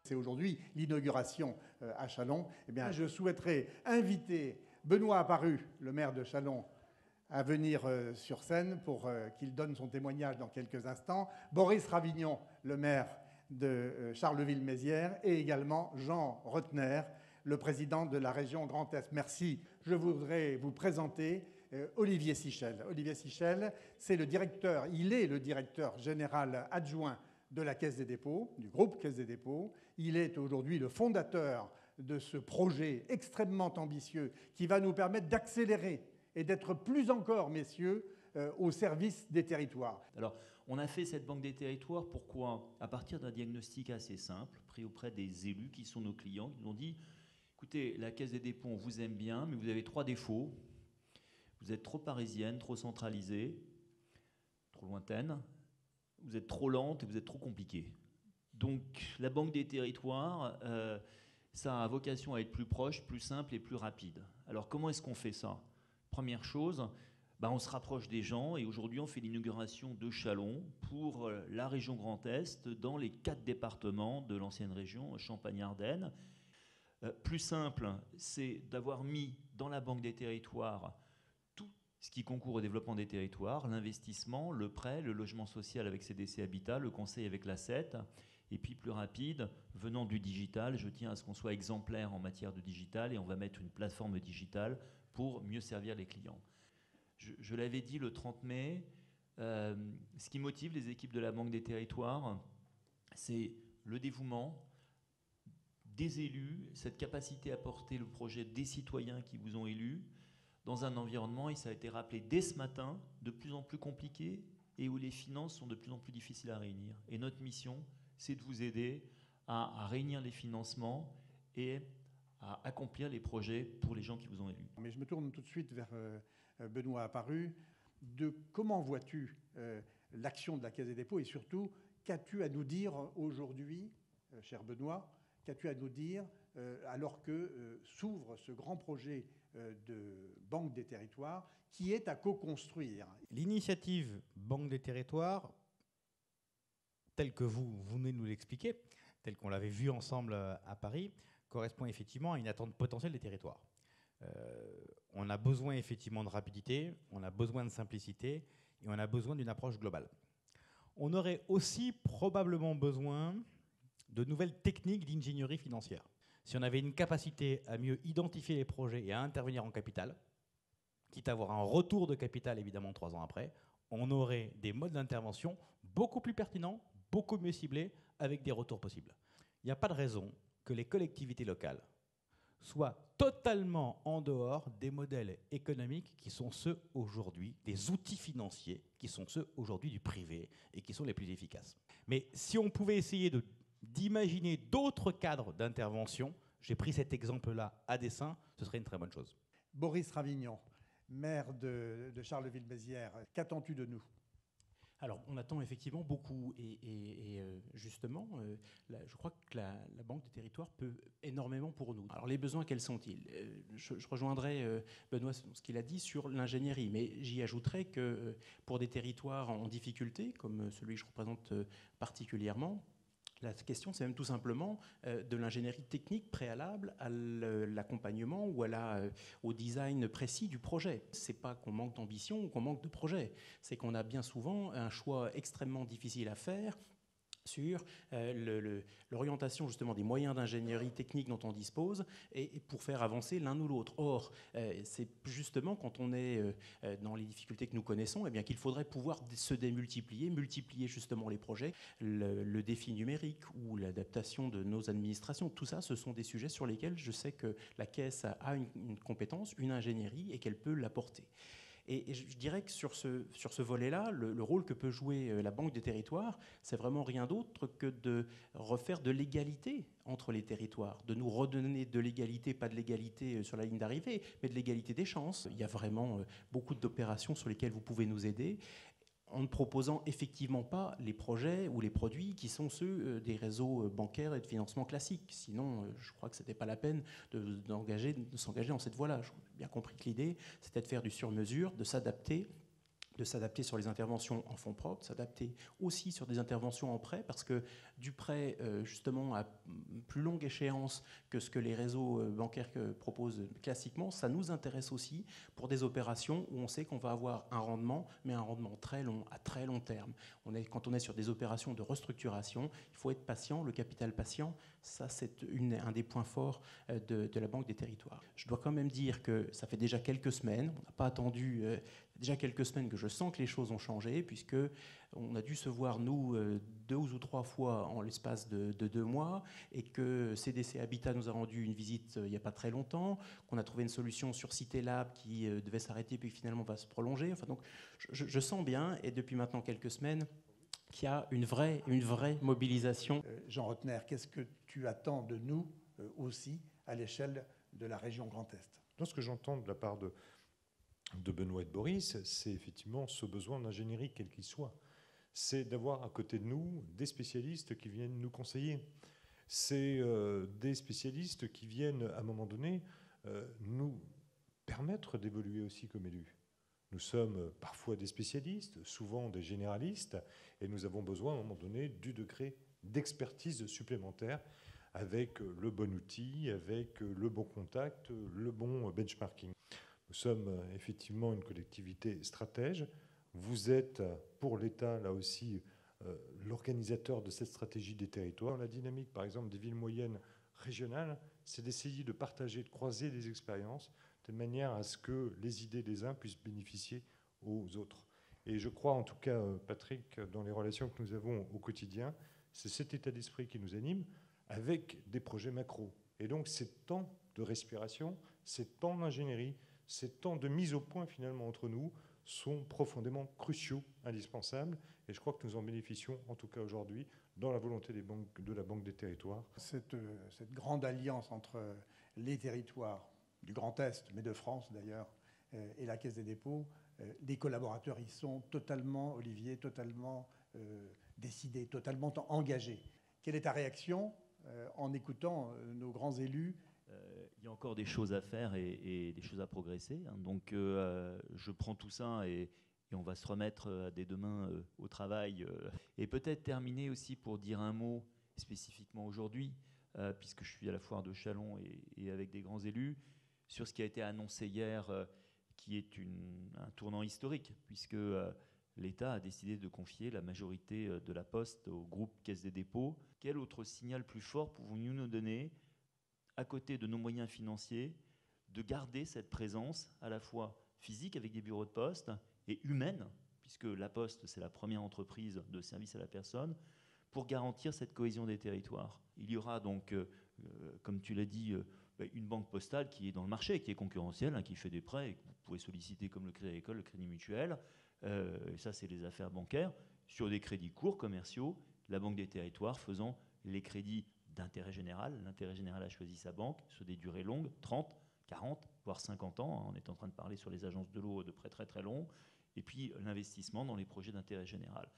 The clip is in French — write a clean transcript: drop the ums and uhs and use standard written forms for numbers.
C'est aujourd'hui l'inauguration à Châlons. Eh bien, je souhaiterais inviter Benoît Apparu, le maire de Châlons, à venir sur scène pour qu'il donne son témoignage dans quelques instants. Boris Ravignon, le maire de Charleville-Mézières, et également Jean Rotner, le président de la région Grand Est. Merci. Je voudrais vous présenter Olivier Sichel. Olivier Sichel, c'est le directeur, il est le directeur général adjoint de la Caisse des dépôts, du groupe Caisse des dépôts. Il est aujourd'hui le fondateur de ce projet extrêmement ambitieux qui va nous permettre d'accélérer et d'être plus encore, messieurs, au service des territoires. Alors, on a fait cette banque des territoires, pourquoi? À partir d'un diagnostic assez simple, pris auprès des élus qui sont nos clients, qui nous ont dit, écoutez, la Caisse des dépôts, on vous aime bien, mais vous avez 3 défauts. Vous êtes trop parisienne, trop centralisée, trop lointaine. Vous êtes trop lente et vous êtes trop compliquée. Donc la Banque des territoires, ça a vocation à être plus proche, plus simple et plus rapide. Alors comment est-ce qu'on fait ça? Première chose, on se rapproche des gens et aujourd'hui on fait l'inauguration de Châlons pour la région Grand Est dans les 4 départements de l'ancienne région Champagne-Ardenne. Plus simple, c'est d'avoir mis dans la Banque des territoires ce qui concourt au développement des territoires, l'investissement, le prêt, le logement social avec CDC Habitat, le conseil avec l'ACET, et puis plus rapide, venant du digital, je tiens à ce qu'on soit exemplaire en matière de digital et on va mettre une plateforme digitale pour mieux servir les clients. Je l'avais dit le 30 mai, ce qui motive les équipes de la Banque des territoires, c'est le dévouement des élus, cette capacité à porter le projet des citoyens qui vous ont élus, dans un environnement, et ça a été rappelé dès ce matin, de plus en plus compliqué et où les finances sont de plus en plus difficiles à réunir. Et notre mission, c'est de vous aider à réunir les financements et à accomplir les projets pour les gens qui vous ont élus. Mais je me tourne tout de suite vers Benoît Apparu. Comment vois-tu l'action de la Caisse des dépôts et surtout, qu'as-tu à nous dire aujourd'hui, cher Benoît, qu'as-tu à nous dire alors que s'ouvre ce grand projet de Banque des territoires qui est à co-construire? L'initiative Banque des territoires, telle que vous venez de nous l'expliquer, telle qu'on l'avait vue ensemble à Paris, correspond effectivement à une attente potentielle des territoires. On a besoin effectivement de rapidité, on a besoin de simplicité et on a besoin d'une approche globale. On aurait aussi probablement besoin de nouvelles techniques d'ingénierie financière. Si on avait une capacité à mieux identifier les projets et à intervenir en capital, quitte à avoir un retour de capital évidemment 3 ans après, on aurait des modes d'intervention beaucoup plus pertinents, beaucoup mieux ciblés, avec des retours possibles. Il n'y a pas de raison que les collectivités locales soient totalement en dehors des modèles économiques qui sont ceux aujourd'hui, des outils financiers qui sont ceux aujourd'hui du privé et qui sont les plus efficaces. Mais si on pouvait essayer d'imaginer d'autres cadres d'intervention, j'ai pris cet exemple-là à dessein, ce serait une très bonne chose. Boris Ravignon, maire de Charleville-Mézières, qu'attends-tu de nous? Alors, on attend effectivement beaucoup et justement, je crois que la Banque des territoires peut énormément pour nous. Alors, les besoins, quels sont-ils? Je rejoindrai Benoît ce qu'il a dit sur l'ingénierie, mais j'y ajouterai que pour des territoires en difficulté, comme celui que je représente particulièrement, la question, c'est même tout simplement de l'ingénierie technique préalable à l'accompagnement ou au design précis du projet. C'est pas qu'on manque d'ambition ou qu'on manque de projet. C'est qu'on a bien souvent un choix extrêmement difficile à faire sur l'orientation justement des moyens d'ingénierie technique dont on dispose et pour faire avancer l'un ou l'autre. Or, c'est justement quand on est dans les difficultés que nous connaissons, eh bien qu'il faudrait pouvoir se démultiplier, multiplier justement les projets, le défi numérique ou l'adaptation de nos administrations. Tout ça, ce sont des sujets sur lesquels je sais que la Caisse a une compétence, une ingénierie et qu'elle peut l'apporter. Et je dirais que sur ce volet-là, le rôle que peut jouer la Banque des territoires, c'est vraiment rien d'autre que de refaire de l'égalité entre les territoires, de nous redonner de l'égalité, pas de l'égalité sur la ligne d'arrivée, mais de l'égalité des chances. Il y a vraiment beaucoup d'opérations sur lesquelles vous pouvez nous aider, en ne proposant effectivement pas les projets ou les produits qui sont ceux des réseaux bancaires et de financement classiques. Sinon, je crois que ce n'était pas la peine de s'engager dans cette voie-là. J'ai bien compris que l'idée, c'était de faire du sur-mesure, de s'adapter de s'adapter sur les interventions en fonds propres, s'adapter aussi sur des interventions en prêt, parce que du prêt, justement, à plus longue échéance que ce que les réseaux bancaires proposent classiquement, ça nous intéresse aussi pour des opérations où on sait qu'on va avoir un rendement, mais un rendement très long, à très long terme. Quand on est sur des opérations de restructuration, il faut être patient, le capital patient, ça c'est un des points forts de la Banque des Territoires. Je dois quand même dire que ça fait déjà quelques semaines, on n'a pas attendu... déjà quelques semaines que je sens que les choses ont changé, puisque on a dû se voir, nous, 2 ou 3 fois en l'espace de 2 mois, et que CDC Habitat nous a rendu une visite il n'y a pas très longtemps, qu'on a trouvé une solution sur Citélab qui devait s'arrêter, puis finalement va se prolonger. Enfin, donc, je sens bien, et depuis maintenant quelques semaines, qu'il y a une vraie mobilisation. Jean Rotner, qu'est-ce que tu attends de nous aussi à l'échelle de la région Grand Est? Dans ce que j'entends de la part de Benoît et de Boris, c'est effectivement ce besoin d'ingénierie, quel qu'il soit. C'est d'avoir à côté de nous des spécialistes qui viennent nous conseiller. C'est des spécialistes qui viennent, à un moment donné, nous permettre d'évoluer aussi comme élus. Nous sommes parfois des spécialistes, souvent des généralistes, et nous avons besoin, à un moment donné, du degré d'expertise supplémentaire avec le bon outil, avec le bon contact, le bon benchmarking. Nous sommes effectivement une collectivité stratège. Vous êtes, pour l'État, là aussi, l'organisateur de cette stratégie des territoires. La dynamique, par exemple, des villes moyennes régionales, c'est d'essayer de partager, de croiser des expériences, de manière à ce que les idées des uns puissent bénéficier aux autres. Et je crois, en tout cas, Patrick, dans les relations que nous avons au quotidien, c'est cet état d'esprit qui nous anime, avec des projets macro. Et donc, ces temps de respiration, ces temps d'ingénierie, ces temps de mise au point, finalement, entre nous, sont profondément cruciaux, indispensables, et je crois que nous en bénéficions, en tout cas aujourd'hui, dans la volonté de la Banque des Territoires. Cette grande alliance entre les territoires du Grand Est, mais de France d'ailleurs, et la Caisse des dépôts, les collaborateurs y sont totalement, Olivier, totalement décidés, totalement engagés. Quelle est ta réaction en écoutant nos grands élus? Il y a encore des choses à faire et des choses à progresser. Hein. Donc je prends tout ça et on va se remettre dès demain au travail. Et peut-être terminer aussi pour dire un mot spécifiquement aujourd'hui, puisque je suis à la foire de Châlons et avec des grands élus, sur ce qui a été annoncé hier, qui est un tournant historique, puisque l'État a décidé de confier la majorité de la Poste au groupe Caisse des dépôts. Quel autre signal plus fort pouvons-nous nous donner, à côté de nos moyens financiers, de garder cette présence à la fois physique avec des bureaux de poste et humaine, puisque la Poste, c'est la première entreprise de service à la personne, pour garantir cette cohésion des territoires. Il y aura donc, comme tu l'as dit, une banque postale qui est dans le marché, qui est concurrentielle, hein, qui fait des prêts et que vous pouvez solliciter comme le Crédit Agricole, le Crédit Mutuel. Et ça, c'est les affaires bancaires. Sur des crédits courts, commerciaux, la Banque des Territoires faisant les crédits d'intérêt général. L'intérêt général a choisi sa banque sur des durées longues, 30, 40, voire 50 ans. On est en train de parler sur les agences de l'eau de prêts très très longs. Et puis l'investissement dans les projets d'intérêt général.